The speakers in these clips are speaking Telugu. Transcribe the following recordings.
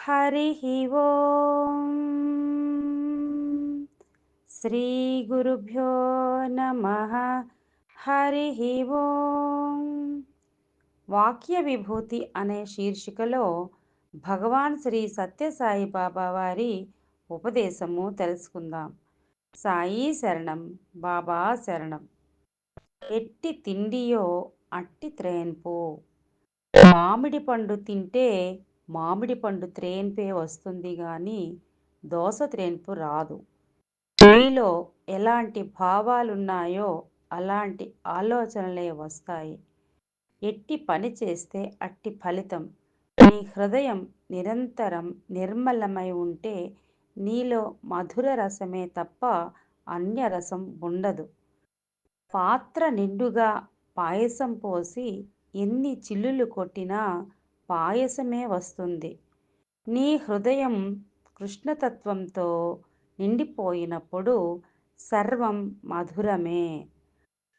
హరిః ఓం. శ్రీ గురుభ్యో నమః. హరిః ఓం. వాక్య విభూతి అనే శీర్షికలో భగవాన్ శ్రీ సత్యసాయి బాబా వారి ఉపదేశము తెలుసుకుందాం. సాయి శరణం, బాబా శరణం. ఎట్టి తిండియో అట్టి త్రేన్పో. మామిడి పండు తింటే మామిడి పండు త్రేన్పే వస్తుంది గాని దోస త్రేన్పు రాదు. నీలో ఎలాంటి భావాలున్నాయో అలాంటి ఆలోచనలే వస్తాయి. ఎట్టి పని చేస్తే అట్టి ఫలితం. నీ హృదయం నిరంతరం నిర్మలమై ఉంటే నీలో మధుర రసమే తప్ప అన్య రసం ఉండదు. పాత్ర నిండుగా పాయసం పోసి ఎన్ని చిల్లులు కొట్టినా పాయసమే వస్తుంది. నీ హృదయం కృష్ణతత్వంతో నిండిపోయినప్పుడు సర్వం మధురమే.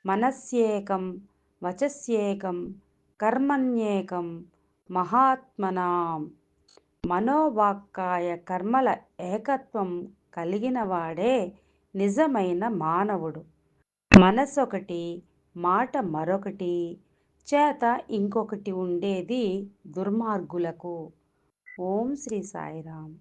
మనస్యేకం, వచస్యేకం, కర్మణ్యేకం, మహాత్మనాం. మనోవాక్కాయ కర్మల ఏకత్వం కలిగినవాడే నిజమైన మానవుడు. మనసొకటి, మాట మరొకటి, చేత ఇంకొకటి ఉండేది దుర్మార్గులకు. ఓం శ్రీ సాయిరాం.